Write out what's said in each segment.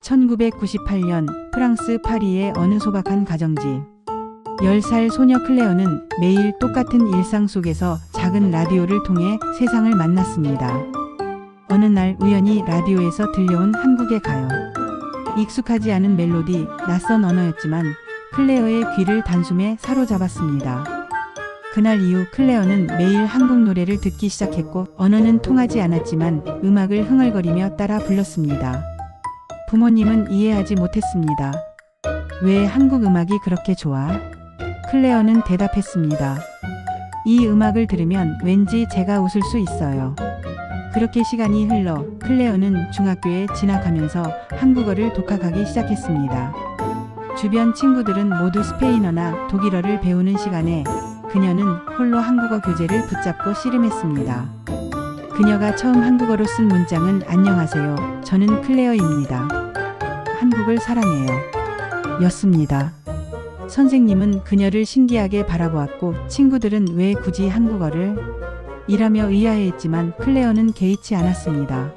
1998년 프랑스 파리의 어느 소박한 가정집. 10살 소녀 클레어는 매일 똑같은 일상 속에서 작은 라디오를 통해 세상을 만났습니다. 어느 날 우연히 라디오에서 들려온 한국의 가요. 익숙하지 않은 멜로디, 낯선 언어였지만 클레어의 귀를 단숨에 사로잡았습니다. 그날 이후 클레어는 매일 한국 노래를 듣기 시작했고 언어는 통하지 않았지만 음악을 흥얼거리며 따라 불렀습니다. 부모님은 이해하지 못했습니다. 왜 한국 음악이 그렇게 좋아? 클레어는 대답했습니다. 이 음악을 들으면 왠지 제가 웃을 수 있어요. 그렇게 시간이 흘러 클레어는 중학교에 진학하면서 한국어를 독학하기 시작했습니다. 주변 친구들은 모두 스페인어나 독일어를 배우는 시간에 그녀는 홀로 한국어 교재를 붙잡고 씨름했습니다. 그녀가 처음 한국어로 쓴 문장은 안녕하세요. 저는 클레어입니다. 한국을 사랑해요. 였습니다. 선생님은 그녀를 신기하게 바라보았고 친구들은 왜 굳이 한국어를? 이라며 의아해했지만 클레어는 개의치 않았습니다.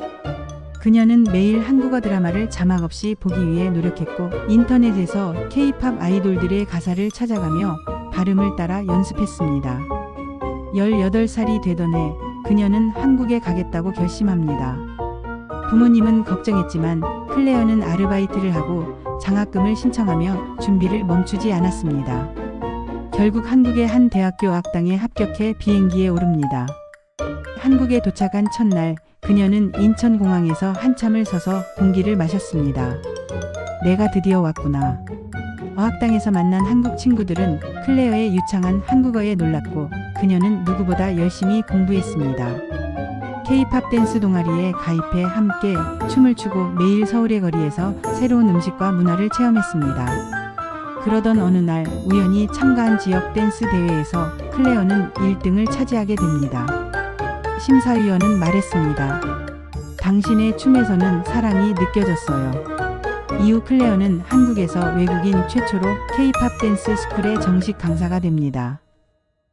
그녀는 매일 한국어 드라마를 자막 없이 보기 위해 노력했고 인터넷에서 K-팝 아이돌들의 가사를 찾아가며 발음을 따라 연습했습니다. 18살이 되던 해 그녀는 한국에 가겠다고 결심합니다. 부모님은 걱정했지만 클레어는 아르바이트를 하고 장학금을 신청하며 준비를 멈추지 않았습니다. 결국 한국의 한 대학교 어학당에 합격해 비행기에 오릅니다. 한국에 도착한 첫날 그녀는 인천공항에서 한참을 서서 공기를 마셨습니다. 내가 드디어 왔구나. 어학당에서 만난 한국 친구들은 클레어의 유창한 한국어에 놀랐고 그녀는 누구보다 열심히 공부했습니다. K-팝 댄스 동아리에 가입해 함께 춤을 추고 매일 서울의 거리에서 새로운 음식과 문화를 체험했습니다. 그러던 어느 날 우연히 참가한 지역 댄스 대회에서 클레어는 1등을 차지하게 됩니다. 심사위원은 말했습니다. 당신의 춤에서는 사랑이 느껴졌어요. 이후 클레어는 한국에서 외국인 최초로 K-팝 댄스 스쿨의 정식 강사가 됩니다.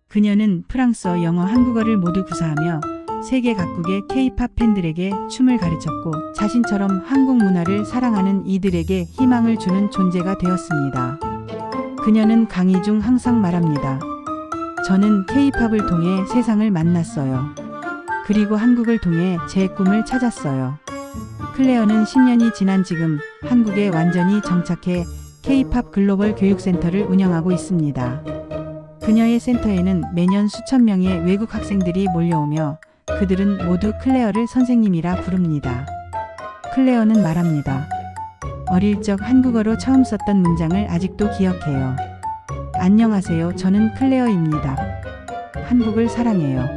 그녀는 프랑스어, 영어, 한국어를 모두 구사하며 세계 각국의 K-팝 팬들에게 춤을 가르쳤고 자신처럼 한국 문화를 사랑하는 이들에게 희망을 주는 존재가 되었습니다. 그녀는 강의 중 항상 말합니다. 저는 K-팝을 통해 세상을 만났어요. 그리고 한국을 통해 제 꿈을 찾았어요. 클레어는 10년이 지난 지금 한국에 완전히 정착해 K-팝 글로벌 교육센터를 운영하고 있습니다. 그녀의 센터에는 매년 수천 명의 외국 학생들이 몰려오며 그들은 모두 클레어를 선생님이라 부릅니다. 클레어는 말합니다. 어릴 적 한국어로 처음 썼던 문장을 아직도 기억해요. 안녕하세요. 저는 클레어입니다. 한국을 사랑해요.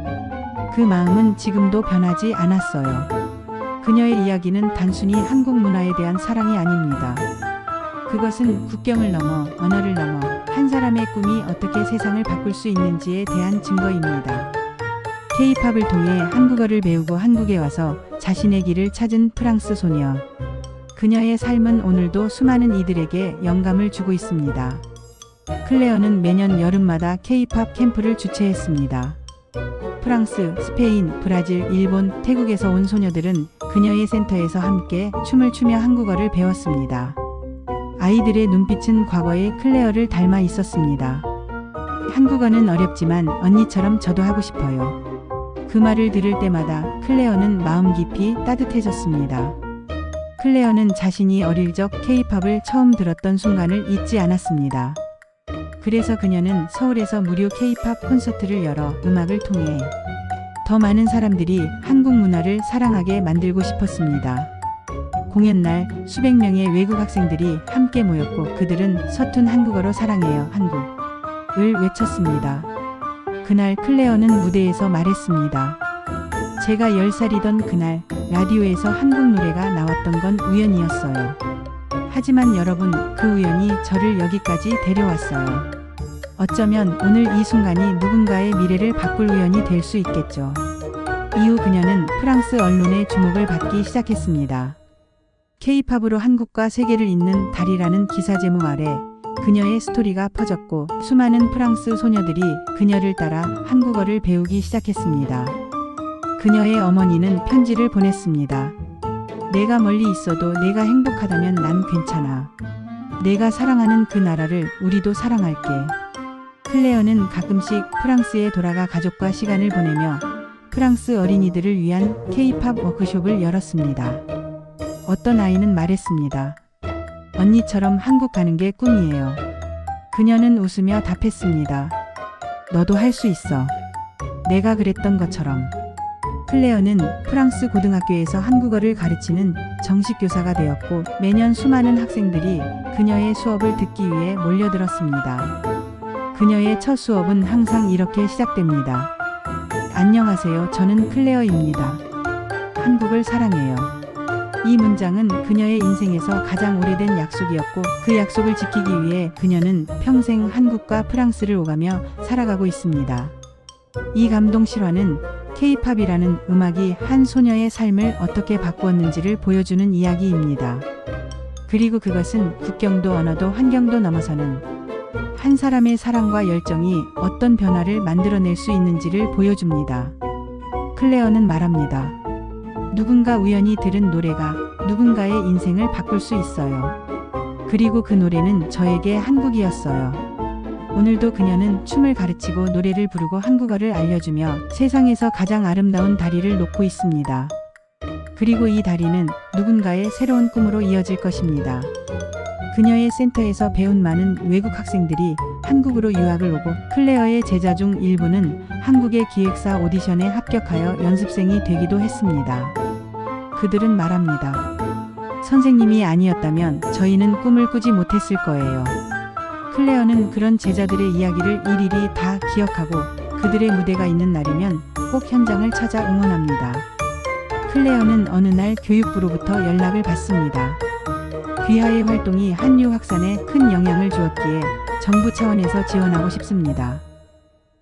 그 마음은 지금도 변하지 않았어요. 그녀의 이야기는 단순히 한국 문화에 대한 사랑이 아닙니다. 그것은 국경을 넘어 언어를 넘어 한 사람의 꿈이 어떻게 세상을 바꿀 수 있는지에 대한 증거입니다. K-팝을 통해 한국어를 배우고 한국에 와서 자신의 길을 찾은 프랑스 소녀. 그녀의 삶은 오늘도 수많은 이들에게 영감을 주고 있습니다. 클레어는 매년 여름마다 K-팝 캠프를 주최했습니다. 프랑스, 스페인, 브라질, 일본, 태국에서 온 소녀들은 그녀의 센터에서 함께 춤을 추며 한국어를 배웠습니다. 아이들의 눈빛은 과거의 클레어를 닮아 있었습니다. 한국어는 어렵지만 언니처럼 저도 하고 싶어요. 그 말을 들을 때마다 클레어는 마음 깊이 따뜻해졌습니다. 클레어는 자신이 어릴 적 K-팝을 처음 들었던 순간을 잊지 않았습니다. 그래서 그녀는 서울에서 무료 K-팝 콘서트를 열어 음악을 통해 더 많은 사람들이 한국 문화를 사랑하게 만들고 싶었습니다. 공연 날 수백 명의 외국 학생들이 함께 모였고 그들은 서툰 한국어로 사랑해요 한국을 외쳤습니다. 그날 클레어는 무대에서 말했습니다. 제가 10살이던 그날 라디오에서 한국 노래가 나왔던 건 우연이었어요. 하지만 여러분, 그 우연이 저를 여기까지 데려왔어요. 어쩌면 오늘 이 순간이 누군가의 미래를 바꿀 우연이 될 수 있겠죠. 이후 그녀는 프랑스 언론의 주목을 받기 시작했습니다. K-팝으로 한국과 세계를 잇는 달이라는 기사 제목 아래 그녀의 스토리가 퍼졌고 수많은 프랑스 소녀들이 그녀를 따라 한국어를 배우기 시작했습니다. 그녀의 어머니는 편지를 보냈습니다. 내가 멀리 있어도 내가 행복하다면 난 괜찮아. 내가 사랑하는 그 나라를 우리도 사랑할게. 클레어는 가끔씩 프랑스에 돌아가 가족과 시간을 보내며 프랑스 어린이들을 위한 K-팝 워크숍을 열었습니다. 어떤 아이는 말했습니다. 언니처럼 한국 가는 게 꿈이에요. 그녀는 웃으며 답했습니다. 너도 할 수 있어. 내가 그랬던 것처럼. 클레어는 프랑스 고등학교에서 한국어를 가르치는 정식 교사가 되었고 매년 수많은 학생들이 그녀의 수업을 듣기 위해 몰려들었습니다. 그녀의 첫 수업은 항상 이렇게 시작됩니다. 안녕하세요. 저는 클레어입니다. 한국을 사랑해요. 이 문장은 그녀의 인생에서 가장 오래된 약속이었고 그 약속을 지키기 위해 그녀는 평생 한국과 프랑스를 오가며 살아가고 있습니다. 이 감동 실화는 K-팝이라는 음악이 한 소녀의 삶을 어떻게 바꾸었는지를 보여주는 이야기입니다. 그리고 그것은 국경도 언어도 환경도 넘어서는 한 사람의 사랑과 열정이 어떤 변화를 만들어낼 수 있는지를 보여줍니다. 클레어는 말합니다. 누군가 우연히 들은 노래가 누군가의 인생을 바꿀 수 있어요. 그리고 그 노래는 저에게 한국이었어요. 오늘도 그녀는 춤을 가르치고 노래를 부르고 한국어를 알려주며 세상에서 가장 아름다운 다리를 놓고 있습니다. 그리고 이 다리는 누군가의 새로운 꿈으로 이어질 것입니다. 그녀의 센터에서 배운 많은 외국 학생들이 한국으로 유학을 오고 클레어의 제자 중 일부는 한국의 기획사 오디션에 합격하여 연습생이 되기도 했습니다. 그들은 말합니다. 선생님이 아니었다면 저희는 꿈을 꾸지 못했을 거예요. 클레어는 그런 제자들의 이야기를 일일이 다 기억하고 그들의 무대가 있는 날이면 꼭 현장을 찾아 응원합니다. 클레어는 어느 날 교육부로부터 연락을 받습니다. 귀하의 활동이 한류 확산에 큰 영향을 주었기에 정부 차원에서 지원하고 싶습니다.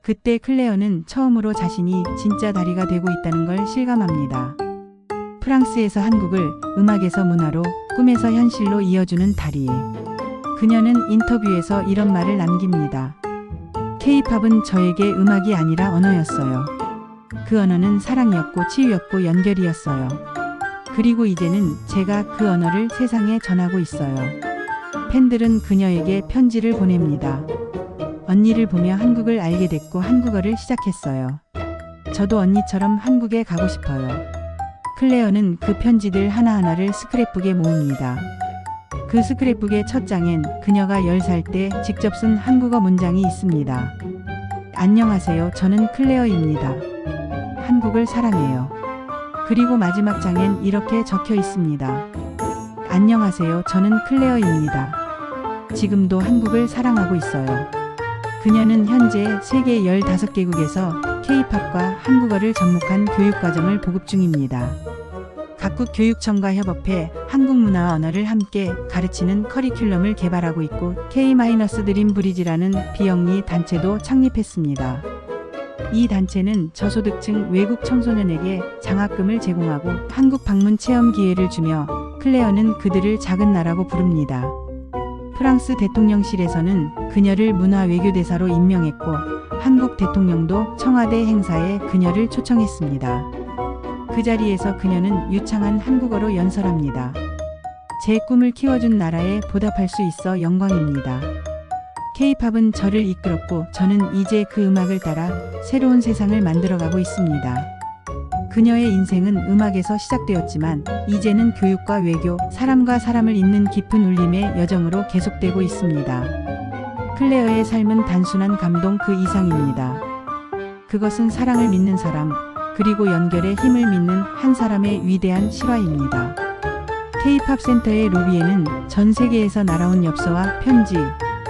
그때 클레어는 처음으로 자신이 진짜 다리가 되고 있다는 걸 실감합니다. 프랑스에서 한국을 음악에서 문화로, 꿈에서 현실로 이어주는 다리. 그녀는 인터뷰에서 이런 말을 남깁니다. K-팝은 저에게 음악이 아니라 언어였어요. 그 언어는 사랑이었고 치유였고 연결이었어요. 그리고 이제는 제가 그 언어를 세상에 전하고 있어요. 팬들은 그녀에게 편지를 보냅니다. 언니를 보며 한국을 알게 됐고 한국어를 시작했어요. 저도 언니처럼 한국에 가고 싶어요. 클레어는 그 편지들 하나하나를 스크랩북에 모읍니다. 그 스크랩북의 첫 장엔 그녀가 10살 때 직접 쓴 한국어 문장이 있습니다. 안녕하세요. 저는 클레어입니다. 한국을 사랑해요. 그리고 마지막 장엔 이렇게 적혀 있습니다. 안녕하세요. 저는 클레어입니다. 지금도 한국을 사랑하고 있어요. 그녀는 현재 세계 15개국에서 K-팝과 한국어를 접목한 교육과정을 보급 중입니다. 각국 교육청과 협업해 한국 문화와 언어를 함께 가르치는 커리큘럼을 개발하고 있고 K-드림 브리지라는 비영리 단체도 창립했습니다. 이 단체는 저소득층 외국 청소년에게 장학금을 제공하고 한국 방문 체험 기회를 주며 클레어는 그들을 작은 나라고 부릅니다. 프랑스 대통령실에서는 그녀를 문화 외교대사로 임명했고 한국 대통령도 청와대 행사에 그녀를 초청했습니다. 그 자리에서 그녀는 유창한 한국어로 연설합니다. 제 꿈을 키워준 나라에 보답할 수 있어 영광입니다. K-팝은 저를 이끌었고 저는 이제 그 음악을 따라 새로운 세상을 만들어가고 있습니다. 그녀의 인생은 음악에서 시작되었지만 이제는 교육과 외교, 사람과 사람을 잇는 깊은 울림의 여정으로 계속되고 있습니다. 클레어의 삶은 단순한 감동 그 이상입니다. 그것은 사랑을 믿는 사람, 그리고 연결의 힘을 믿는 한 사람의 위대한 실화입니다. K-팝 센터의 로비에는 전 세계에서 날아온 엽서와 편지,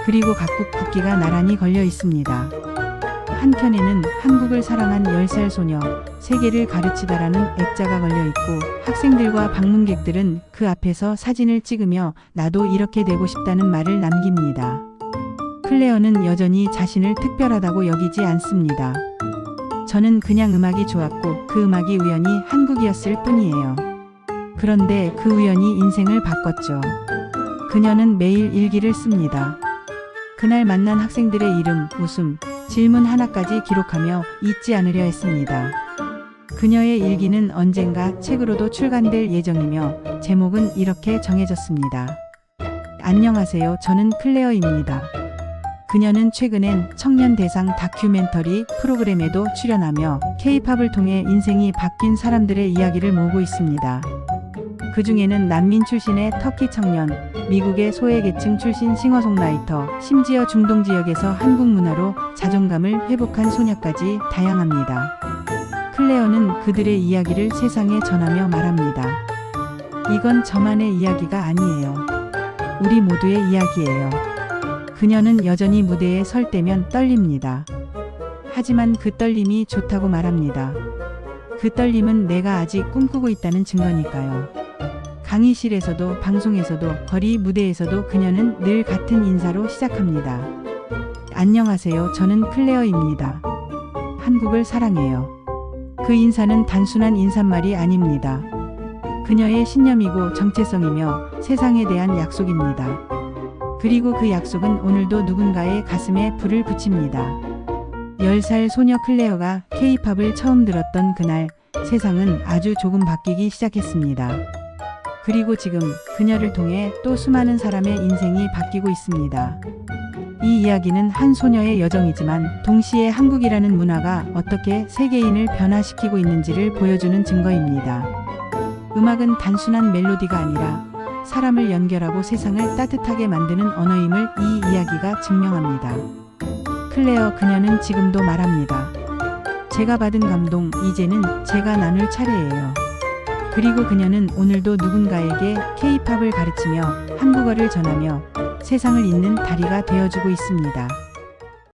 그리고 각국 국기가 나란히 걸려 있습니다. 한켠에는 한국을 사랑한 10살 소녀, 세계를 가르치다라는 액자가 걸려 있고 학생들과 방문객들은 그 앞에서 사진을 찍으며 나도 이렇게 되고 싶다는 말을 남깁니다. 클레어는 여전히 자신을 특별하다고 여기지 않습니다. 저는 그냥 음악이 좋았고 그 음악이 우연히 한국이었을 뿐이에요. 그런데 그 우연이 인생을 바꿨죠. 그녀는 매일 일기를 씁니다. 그날 만난 학생들의 이름, 웃음, 질문 하나까지 기록하며 잊지 않으려 했습니다. 그녀의 일기는 언젠가 책으로도 출간될 예정이며 제목은 이렇게 정해졌습니다. 안녕하세요. 저는 클레어입니다. 그녀는 최근엔 청년 대상 다큐멘터리 프로그램에도 출연하며 K-팝을 통해 인생이 바뀐 사람들의 이야기를 모으고 있습니다. 그 중에는 난민 출신의 터키 청년, 미국의 소외계층 출신 싱어송라이터, 심지어 중동 지역에서 한국 문화로 자존감을 회복한 소녀까지 다양합니다. 클레어는 그들의 이야기를 세상에 전하며 말합니다. 이건 저만의 이야기가 아니에요. 우리 모두의 이야기예요. 그녀는 여전히 무대에 설 때면 떨립니다. 하지만 그 떨림이 좋다고 말합니다. 그 떨림은 내가 아직 꿈꾸고 있다는 증거니까요. 강의실에서도 방송에서도 거리 무대에서도 그녀는 늘 같은 인사로 시작합니다. 안녕하세요. 저는 클레어입니다. 한국을 사랑해요. 그 인사는 단순한 인사말이 아닙니다. 그녀의 신념이고 정체성이며 세상에 대한 약속입니다. 그리고 그 약속은 오늘도 누군가의 가슴에 불을 붙입니다. 10살 소녀 클레어가 K-팝을 처음 들었던 그날 세상은 아주 조금 바뀌기 시작했습니다. 그리고 지금 그녀를 통해 또 수많은 사람의 인생이 바뀌고 있습니다. 이 이야기는 한 소녀의 여정이지만 동시에 한국이라는 문화가 어떻게 세계인을 변화시키고 있는지를 보여주는 증거입니다. 음악은 단순한 멜로디가 아니라 사람을 연결하고 세상을 따뜻하게 만드는 언어임을 이 이야기가 증명합니다. 클레어 그녀는 지금도 말합니다. 제가 받은 감동, 이제는 제가 나눌 차례예요. 그리고 그녀는 오늘도 누군가에게 K-팝을 가르치며 한국어를 전하며 세상을 잇는 다리가 되어주고 있습니다.